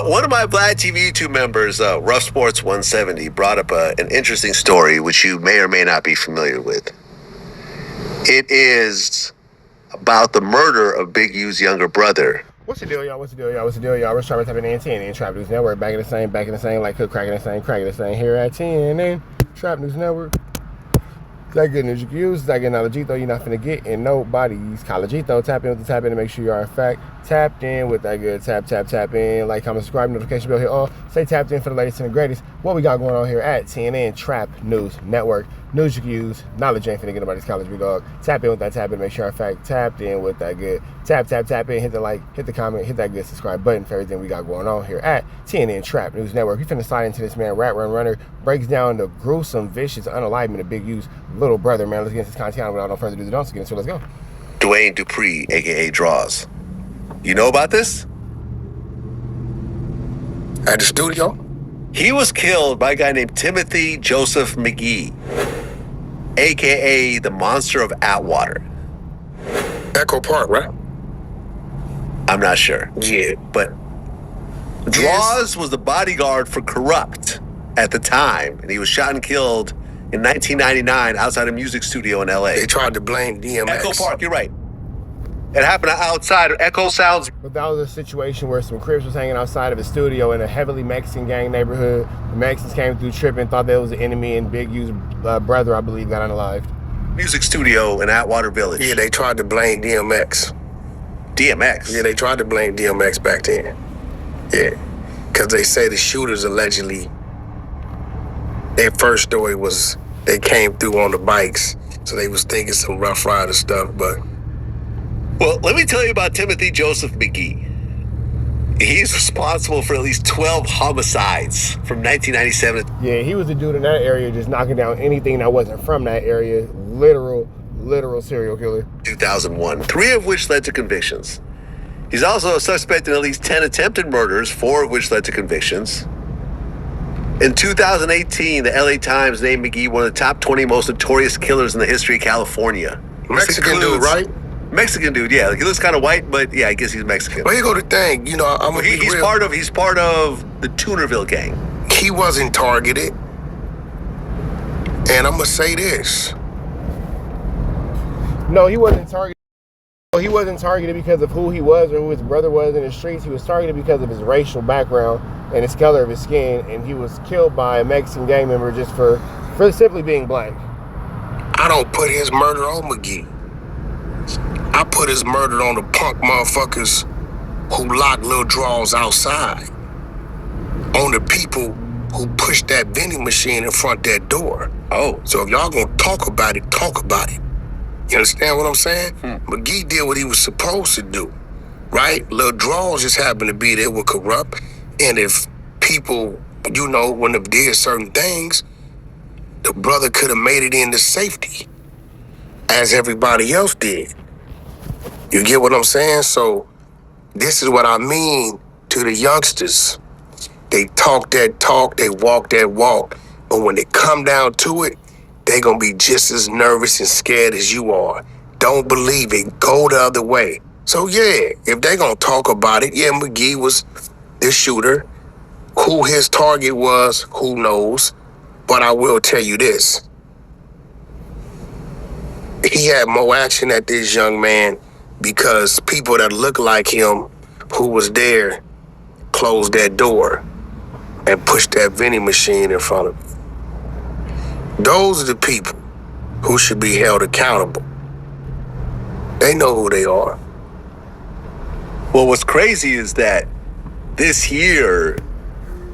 One of my Vlad TV YouTube members, Rough Sports 170, brought up an interesting story which you may or may not be familiar with. It is about the murder of Big U's younger brother. What's the deal, y'all? What's the deal, y'all? What's the deal, y'all? We're trying to type in TNN Trap News Network. Back in the same, like Cook cracking the same, here at TNN Trap News Network. That good news you can use, that good knowledge though you're not finna get in nobody's collegito. Tap in with the tap in to make sure you are in fact tapped in with that good tap in. Like, comment, subscribe, notification bell, hit all. Stay tapped in for the latest and the greatest. What we got going on here at TNN Trap News Network. News you can use, knowledge ain't finna get nobody's college, big dog. Tap in with that tap in, make sure you're in fact tapped in with that good tap in. Hit the like, hit the comment, hit that good subscribe button for everything we got going on here at TNN Trap News Network. We finna slide into this man, Runner, breaks down the gruesome, vicious unalignment of Big U's little brother, man. Let's get into this content without no further ado. Don't get into it. Let's go. Dwayne Dupree, aka Draws. You know about this? At the studio? He was killed by a guy named Timothy Joseph McGee, aka the Monster of Atwater. Echo Park, right? I'm not sure. Yeah. But Draws was the bodyguard for Corrupt at the time, and he was shot and killed in 1999 outside a music studio in LA. They tried to blame DMX. Echo Park, you're right. It happened outside. Echo sounds. But that was a situation where some Crips was hanging outside of a studio in a heavily Mexican gang neighborhood. The Mexicans came through tripping, thought they was an enemy, and Big U's brother, I believe, got unalived. Music studio in Atwater Village. Yeah, they tried to blame DMX. DMX? Yeah, they tried to blame DMX back then. Yeah, because they say the shooters allegedly, their first story was they came through on the bikes, so they was thinking some Rough Rider stuff, but... Well, let me tell you about Timothy Joseph McGee. He's responsible for at least 12 homicides from 1997. Yeah, he was the dude in that area just knocking down anything that wasn't from that area. Literal serial killer. 2001, 3 of which led to convictions. He's also a suspect in at least 10 attempted murders, 4 of which led to convictions. In 2018, the LA Times named McGee one of the top 20 most notorious killers in the history of California. Mexican dude, right? Mexican dude, yeah. He looks kind of white, but yeah, I guess he's Mexican. Well, here go the thing. You know, he's part of the Tunerville gang. He wasn't targeted, and I'm gonna say this. No, he wasn't targeted. He wasn't targeted because of who he was or who his brother was in the streets. He was targeted because of his racial background and his color of his skin, and he was killed by a Mexican gang member just for simply being black. I don't put his murder on McGee. I put his murder on the punk motherfuckers who locked Lil Draws outside. On the people who pushed that vending machine in front of that door. Oh. So if y'all gonna talk about it, talk about it. You understand what I'm saying? McGee did what he was supposed to do, right? Lil Draws just happened to be there with Corrupt. And if people, you know, wouldn't have did certain things, the brother could have made it into safety, as everybody else did. You get what I'm saying? So this is what I mean to the youngsters. They talk that talk, they walk that walk. But when they come down to it, they gonna be just as nervous and scared as you are. Don't believe it, go the other way. So yeah, if they gonna talk about it, yeah, McGee was the shooter. Who his target was, who knows? But I will tell you this. He had more action at this young man because people that look like him who was there closed that door and pushed that vending machine in front of him. Those are the people who should be held accountable. They know who they are. Well, what's crazy is that this year,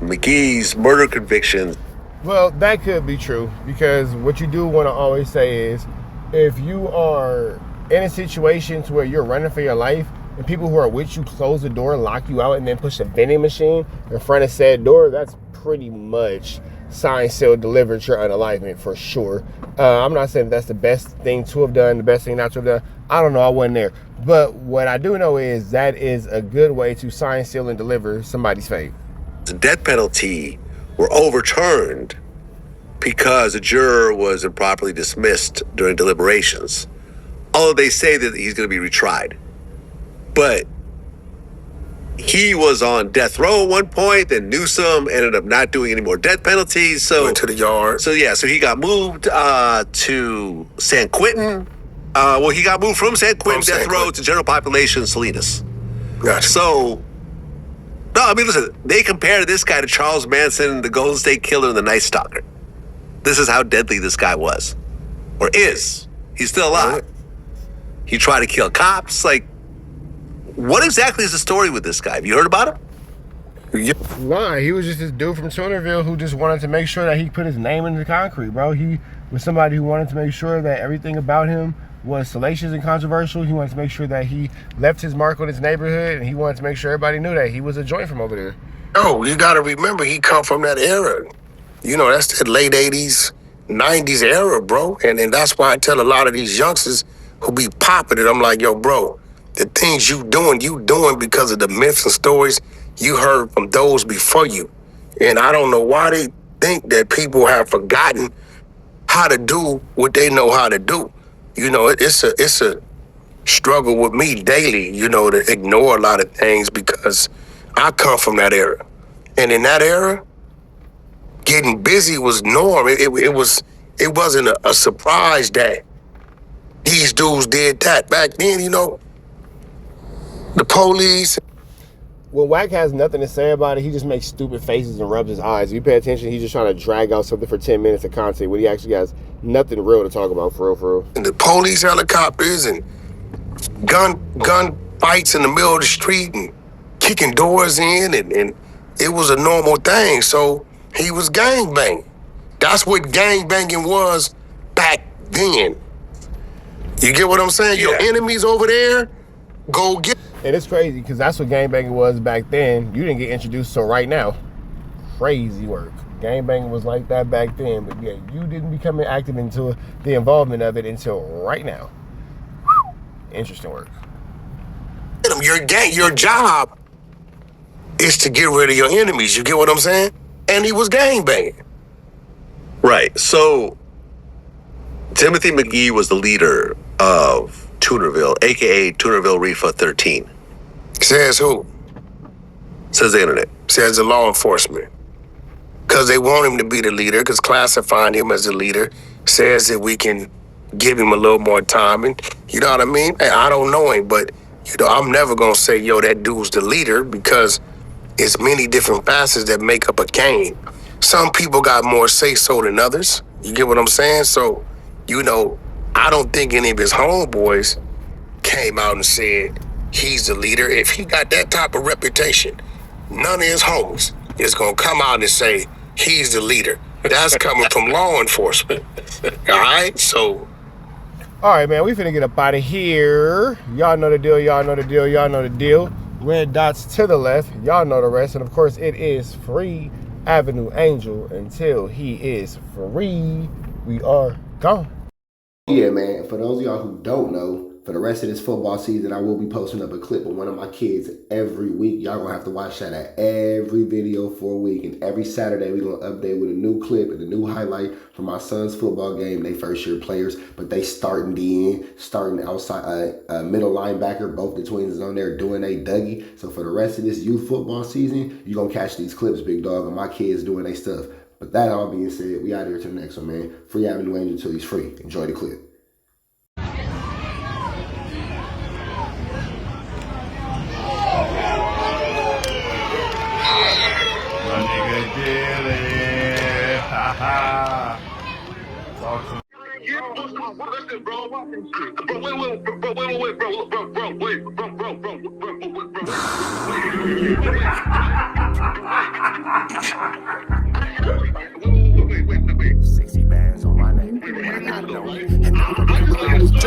McGee's murder convictions. Well, that could be true, because what you do want to always say is, if you are in a situation to where you're running for your life and people who are with you close the door, lock you out, and then push a vending machine in front of said door, that's pretty much signed, sealed, delivered your unalivement for sure. I'm not saying that's the best thing to have done, the best thing not to have done. I don't know, I wasn't there. But what I do know is that is a good way to sign, seal, and deliver somebody's fate. The death penalty were overturned because a juror was improperly dismissed during deliberations. Although they say that he's going to be retried. But he was on death row at one point, then Newsom ended up not doing any more death penalties. So Went to the yard. So he got moved to San Quentin. He got moved from San Quentin death row to general population Salinas. Gotcha. So, no, I mean, listen, they compared this guy to Charles Manson, the Golden State Killer, and the Night Stalker. This is how deadly this guy was. Or is. He's still alive. He tried to kill cops. Like, what exactly is the story with this guy? Have you heard about him? Nah, he was just this dude from Toonerville who just wanted to make sure that he put his name into the concrete, bro. He was somebody who wanted to make sure that everything about him was salacious and controversial. He wanted to make sure that he left his mark on his neighborhood, and he wanted to make sure everybody knew that he was a joint from over there. Oh, you got to remember, he come from that era. You know, that's that late 80s, 90s era, bro. And that's why I tell a lot of these youngsters who be popping it, I'm like, yo, bro, the things you doing because of the myths and stories you heard from those before you. And I don't know why they think that people have forgotten how to do what they know how to do. You know, it's a struggle with me daily, you know, to ignore a lot of things because I come from that era. And in that era, getting busy was norm. It wasn't a surprise that these dudes did that. Back then, you know, the police. When Wack has nothing to say about it, he just makes stupid faces and rubs his eyes. If you pay attention, he's just trying to drag out something for 10 minutes of content when he actually has nothing real to talk about, for real. And the police helicopters and gun fights in the middle of the street and kicking doors in, and it was a normal thing. So he was gangbanging. That's what gangbanging was back then. You get what I'm saying? Yeah. Your enemies over there, go get. And it's crazy because that's what gangbanging was back then. You didn't get introduced to right now. Crazy work. Gangbanging was like that back then, but yeah, you didn't become active into the involvement of it until right now. Interesting work. Your job is to get rid of your enemies. You get what I'm saying? And he was gangbanging. Right. So Timothy McGee was the leader of Toonerville, aka Toonerville Reefa 13. Says who? Says the internet. Says the law enforcement. Because they want him to be the leader, because classifying him as the leader says that we can give him a little more time. And you know what I mean? Hey, I don't know him, but you know, I'm never going to say, yo, that dude's the leader, because it's many different facets that make up a gang. Some people got more say-so than others. You get what I'm saying? So, you know, I don't think any of his homeboys came out and said he's the leader. If he got that type of reputation, none of his homies is going to come out and say he's the leader. That's coming from law enforcement. All right? So. All right, man, we finna get up out of here. Y'all know the deal. Y'all know the deal. Y'all know the deal. Red dots to the left. Y'all know the rest. And, of course, it is free Avenue Angel until he is free. We are gone. Yeah, man, for those of y'all who don't know, for the rest of this football season, I will be posting up a clip of one of my kids every week. Y'all gonna have to watch that at every video for a week. And every Saturday, we're gonna update with a new clip and a new highlight from my son's football game. They first year players, but they starting DN, starting outside, middle linebacker. Both the twins is on there doing a Dougie. So for the rest of this youth football season, you're gonna catch these clips, big dog, and my kids doing their stuff. But that all being said, we out here to the next one, man. Free Avenue Angel until he's free. Enjoy the clip. Wait. 60 bands on my name.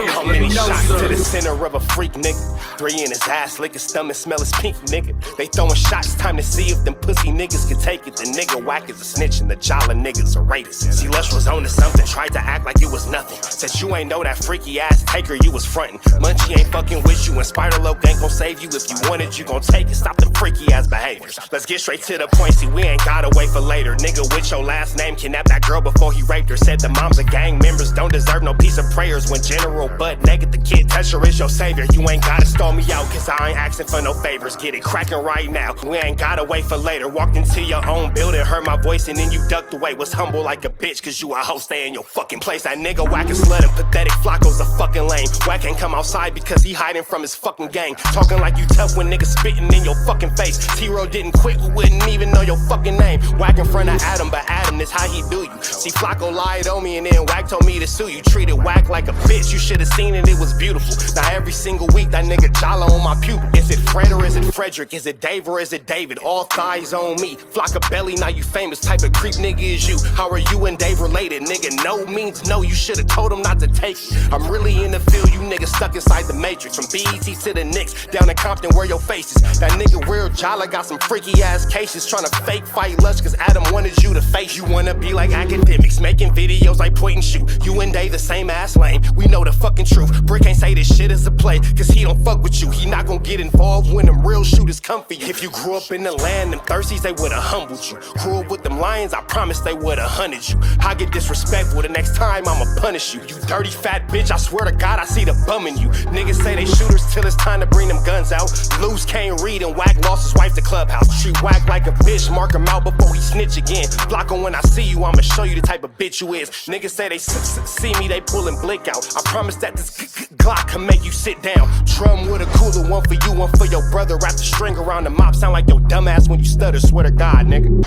How many shots to the center of a freak, nigga? 3 in his ass, lick his stomach, smell his pink, nigga. They throwing shots, time to see if them pussy niggas can take it. The nigga Wack is a snitch and the Jolly niggas a rapist. See, Lush was on to something, tried to act like it was nothing. Said you ain't know that freaky ass taker you was frontin'. Munchie ain't fucking with you and Spider Loc ain't gon' save you. If you want it, you gon' take it. Stop them freaky ass behaviors. Let's get straight to the point, see we ain't gotta wait for later. Nigga with your last name kidnapped that girl before he raped her. Said the moms of gang members don't deserve no piece of prayers. When General Butt naked, the kid hit, Tesher is your savior. You ain't gotta stall me out, cause I ain't asking for no favors. Get it cracking right now, we ain't gotta wait for later. Walked into your own building, heard my voice, and then you ducked away. Was humble like a bitch, cause you a hoe, stay in your fucking place. That nigga Wack is slut and pathetic, Flacco's a fucking lame. Wack ain't come outside because he hiding from his fucking gang. Talking like you tough when niggas spitting in your fucking face. T-Row didn't quit, we wouldn't even know your fucking name. Wack in front of Adam, but Adam is how he do you. See, Flacco lied on me and then Wack told me to sue you. Treated Wack like a bitch, you should've seen it, it was beautiful. Now every single week that nigga jala on my pupil. Is it Fred or is it Frederick? Is it Dave or is it David? All thighs on me. Flockabelly, now you famous. Type of creep nigga is you. How are you and Dave related? Nigga, no means no. You should've told him not to take it. I'm really in the field, you niggas stuck inside the matrix. From BET to the Knicks, down in Compton where your face is. That nigga real jala got some freaky ass cases. Tryna fake fight Lush cause Adam wanted you to face. You wanna be like academics, making videos like point and shoot. You and Dave the same ass lane, we know the fucking truth. Brick ain't say this shit is a play, cause he don't fuck with you. He not gon' get involved when them real shooters come for you. If you grew up in the land, them thirsties, they would've humbled you. Grew up with them lions, I promise they would've hunted you. I get disrespectful, the next time I'ma punish you. You dirty fat bitch, I swear to God I see the bum in you. Niggas say they shooters till it's time to bring them guns out. Loose can't read and Wack lost his wife to Clubhouse. Treat Wack like a bitch, mark him out before he snitch again. Flocko, when I see you, I'ma show you the type of bitch you is. Niggas say they see me, they pullin' blick out. I promise that this Glock can make you sit down. Drum with a cooler, one for you, one for your brother. Wrap the string around the mop, sound like your dumbass when you stutter. Swear to God, nigga.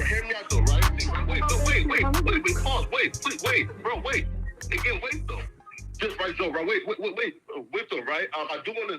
Hear me out though, right? Wait, bro, wait. Again, wait though. Just right though, right? Wait though, right? I do want to